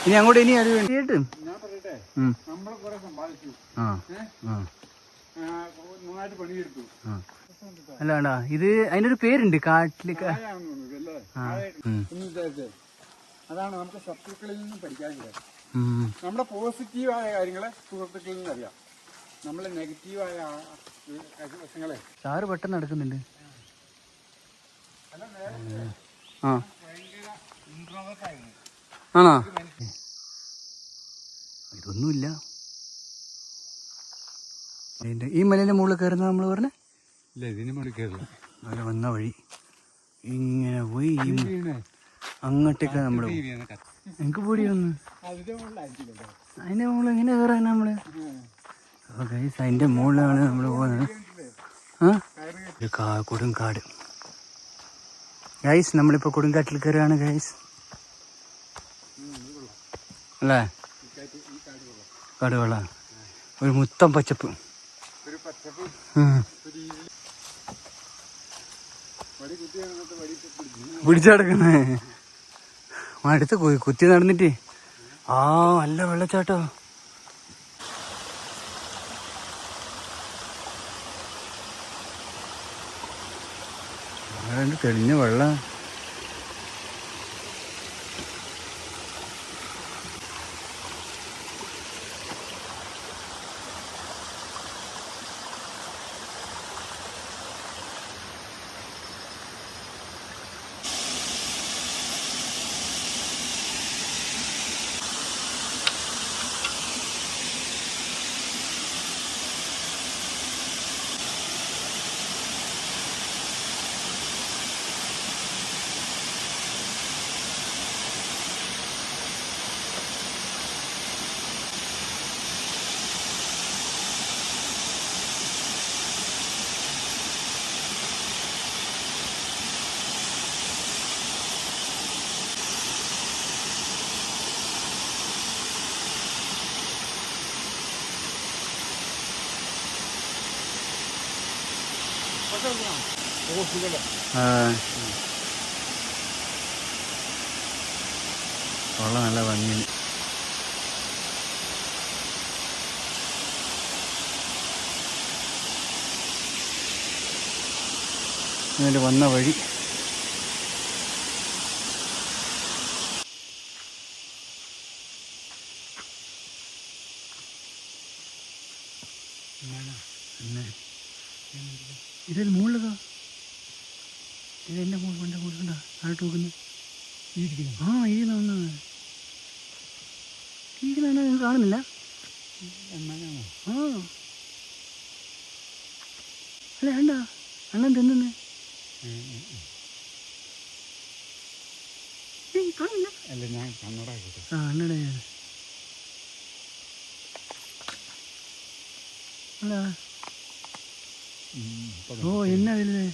ഇനി അങ്ങോട്ട് ഇനി അത് വേണ്ടിയിട്ട് ഞാൻ പറയട്ടെ, നമ്മളെ കുറെ സമ്പാദിച്ചു, നന്നായിട്ട് പണിയെടുത്തു. അല്ല വേണ്ട, ഇത് അതിനൊരു പേരുണ്ട് കാട്ടിലേക്ക്. അതാണ് നമുക്ക് ശത്രുക്കളിൽ നിന്നും പഠിക്കാനില്ല. നമ്മുടെ പോസിറ്റീവായ കാര്യങ്ങളെ സുഹൃത്തുക്കളിൽ നിന്ന് അറിയാം, നമ്മളെ നെഗറ്റീവായ വശങ്ങളെ. സാറ് പെട്ടെന്ന് നടക്കുന്നുണ്ട്. ആണോ? ഇതൊന്നുമില്ല. ഈ മലേന്റെ മുകളിൽ കയറുന്ന നമ്മൾ പറഞ്ഞ അവിടെ വന്ന വഴി ഇങ്ങനെ പോയി അങ്ങോട്ടേക്ക് നമ്മള് എനിക്ക് പേടിയൊന്ന് അതിന്റെ മുകളിൽ എങ്ങനെ കയറാൻ നമ്മള്. അതിന്റെ മുകളിലാണ് നമ്മള് പോകുന്നത്. കൊടുങ്കാട് ഗൈസ്, നമ്മളിപ്പോ കൊടുങ്കാട്ടിൽ കയറുകയാണ് ഗൈസ്. അല്ലേ? കാട് വെള്ള ഒരു മുത്തം പച്ചപ്പ് പിടിച്ചടക്കുന്നേ അടുത്ത് കുത്തി നടന്നിട്ട്. നല്ല വെള്ളച്ചാട്ടോ. തെളിഞ്ഞ വെള്ളം. വെള്ളം നല്ല ഭംഗി. എന്നിട്ട് വന്ന വഴി ഇതൊരു മുകളിലതാ. ഇതെന്റെ മുകളിൽ കൊടുക്കണ്ട ആയിട്ട് നോക്കുന്നു. ഈ കാണുന്നില്ല. അല്ല വേണ്ട, അണ്ണൻ തിന്നുന്നേ കാണില്ല. അണ്ണടെ എന്നാ വലുതേ.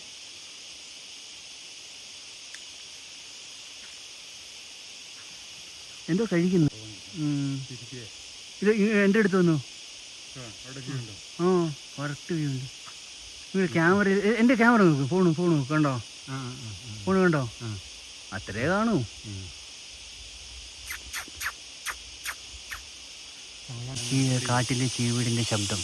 എന്തോ കഴിക്കുന്നു. ഇത് എൻ്റെ അടുത്ത് വന്നു. കറക്റ്റ് വ്യൂ ഉണ്ട്. നിങ്ങൾ ക്യാമറ, എൻ്റെ ക്യാമറ നോക്ക്. ഫോണ് കണ്ടോ? ഫോണ് കണ്ടോ? അത്രേ കാണൂ. ഈ കാട്ടിലെ ചീവീടിൻ്റെ ശബ്ദം.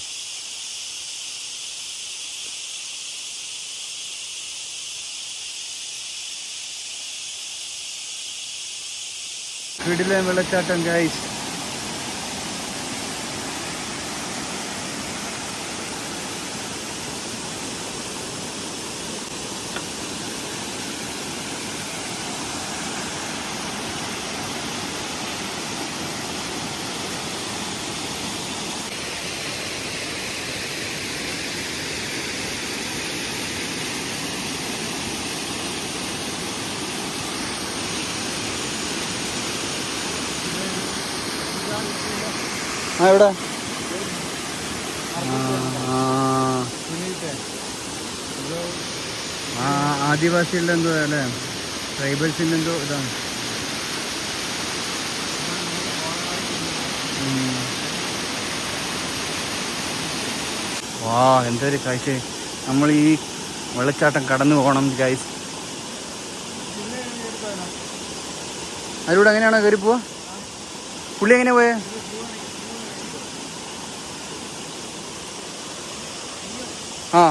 വീട്ടിലെ വെള്ളച്ചാട്ടം ഗൈസ്. എവിടെ? ആദിവാസികളുടെ എന്തോ അല്ലേ, ട്രൈബൽസിൻ്റെ എന്തോ ഇതാണ്. വാ എന്തൊരു കാഴ്ച. നമ്മൾ ഈ വെള്ളച്ചാട്ടം കടന്നു പോകണം ഗൈസ്. അതിലൂടെ എങ്ങനെയാണോ കയറി പോവാ? പുള്ളി എങ്ങനെയാ പോയേ? ആ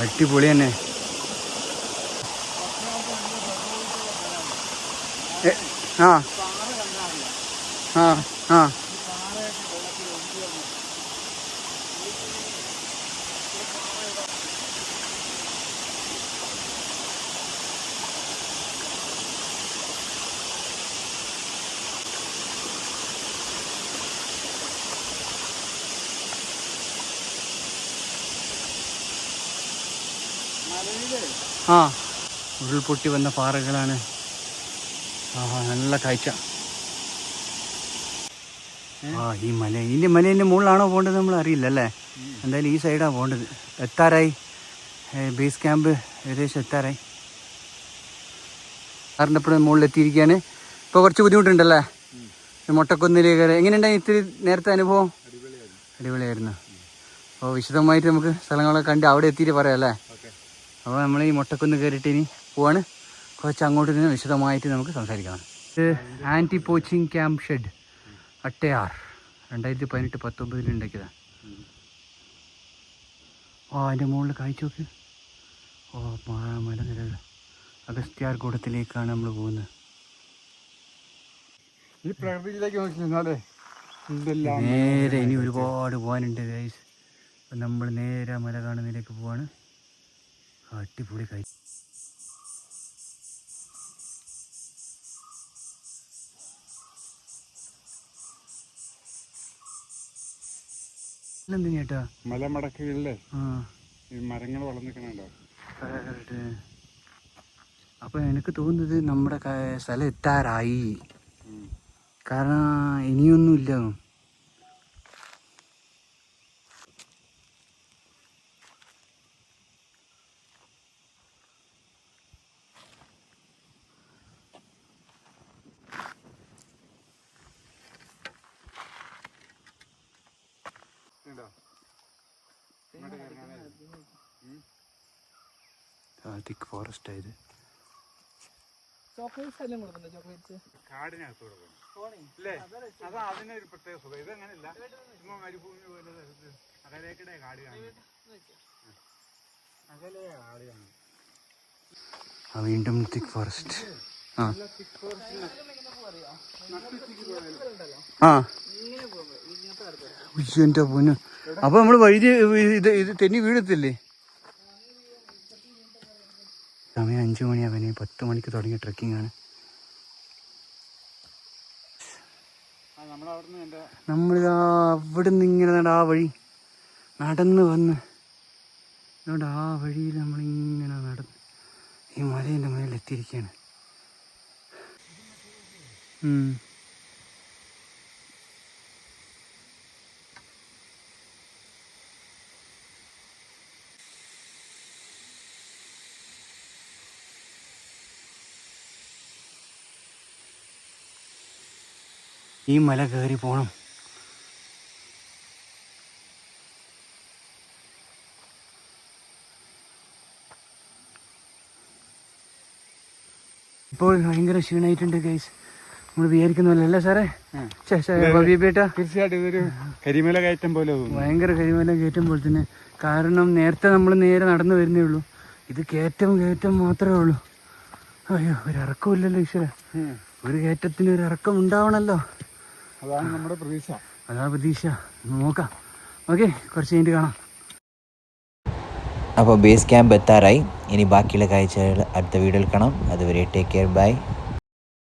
അടിപൊളി തന്നെ. ആ ആ ആ ആ ഉരുൾപൊട്ടി വന്ന പാറകളാണ്. നല്ല കാഴ്ച. ഈ മലേൻ്റെ മുകളിലാണോ പോകേണ്ടത് നമ്മൾ അറിയില്ല അല്ലേ. എന്തായാലും ഈ സൈഡാണ് പോകേണ്ടത്. എത്താറായി ബേസ് ക്യാമ്പ്, ഏകദേശം എത്താറായി. കാറിൻ്റെ എപ്പോഴും മുകളിൽ എത്തിയിരിക്കുകയാണ്. ഇപ്പോൾ കുറച്ച് ബുദ്ധിമുട്ടുണ്ടല്ലേ മൊട്ടക്കുന്നിലേക്ക്. എങ്ങനെയുണ്ടായി ഇത്തിരി നേരത്തെ അനുഭവം? അടിപൊളിയായിരുന്നു. അപ്പോൾ വിശദമായിട്ട് നമുക്ക് സ്ഥലങ്ങളൊക്കെ കണ്ട് അവിടെ എത്തിയിട്ട് പറയാം അല്ലേ. അപ്പോൾ നമ്മൾ ഈ മൊട്ടക്കുന്ന് കയറിയിട്ട് ഇനി പോവാണ്. കുറച്ച് അങ്ങോട്ട് നിന്ന് വിശദമായിട്ട് നമുക്ക് സംസാരിക്കണം. ഇത് ആൻറ്റി പോച്ചിങ് ക്യാമ്പ് ഷെഡ് അട്ടയാർ 2018-19 ഉണ്ടാക്കിയതാണ്. അതിൻ്റെ മുകളിൽ കാഴ്ച നോക്ക്. മലനിരകൾ. അഗസ്ത്യാർ കൂടത്തിലേക്കാണ് നമ്മൾ പോകുന്നത്. ഈ പ്രകൃതിയിലേക്ക് നോക്കിയാലേ നേരെ ഇനി ഒരുപാട് പോകാനുണ്ട് ഗൈസ്. അപ്പം നമ്മൾ നേരെ മല കാണുന്നതിലേക്ക് പോവാണ്. അടിപൊളി കാഴ്ച. എന്തിനാ ചേട്ടാ മലമടക്കുകളിലെ ഈ മരങ്ങൾ വളർന്നിക്കണുണ്ടോ? അപ്പൊ എനിക്ക് തോന്നുന്നത് നമ്മുടെ സ്ഥലം എത്താറായി. കാരണം ഇനിയൊന്നുമില്ല. തിക്ക് ഫോറസ്റ്റ് ആയത്. കാടിനകത്തൂടെ അല്ലേ? അതാ അതിനൊരു പ്രത്യേക സുഖം. ഇതങ്ങനല്ല, ചുമ്മാ മരുഭൂമി പോലെ അകലേക്കിടെ കാട് കാണും. അകലെ കാട് കാണും. വീണ്ടും തിക്ക് ഫോറസ്റ്റ്. എൻ്റെ പൊന്നു. അപ്പൊ നമ്മള് വഴുതി ഇത് തെന്നി വീഴത്തില്ലേ? സമയം 5 മണിയാവനെ. 10 മണിക്ക് തുടങ്ങിയ ട്രെക്കിംഗ് ആണ്. നമ്മൾ അവിടെ നിന്ന് ഇങ്ങനെ ആ വഴി നടന്ന് വന്ന് അതുകൊണ്ട് ആ വഴിയിൽ നമ്മളിങ്ങനെ നടന്ന് ഈ മലേൻ്റെ മേലെ എത്തിയിരിക്കുകയാണ്. ഈ മല കയറി പോകണം. ഇപ്പോൾ ഭയങ്കര ക്ഷീണമായിട്ടുണ്ട് ഗൈസ്. നമ്മൾ വിചാരിക്കുന്നല്ലേ സാറേ? തീർച്ചയായിട്ടും ഇതൊരു കരിമല കയറ്റം പോലെ ഭയങ്കര കരിമല കയറ്റം പോലെ തന്നെ. കാരണം നേരത്തെ നമ്മൾ നേരെ നടന്നു വരുന്നേ ഉള്ളൂ. ഇത് കയറ്റം മാത്രമേ ഉള്ളൂ. അയ്യോ, ഒരു ഇറക്കമില്ലല്ലോ ഈശ്വര. ഒരു കയറ്റത്തിന് ഒരു ഇറക്കം ഉണ്ടാവണല്ലോ. അതാണ് നമ്മുടെ പ്രതീക്ഷ. അതാ പ്രതീക്ഷ. നോക്കാം. ഓക്കെ, കുറച്ച് കഴിഞ്ഞിട്ട് കാണാം. അപ്പോൾ ബേസ് ക്യാമ്പ് എത്താറായി. ഇനി ബാക്കിയുള്ള കാഴ്ചകൾ അടുത്ത വീഡിയോയിൽ കാണാം. അതുവരെ ടേക്ക് കെയർ, ബൈ.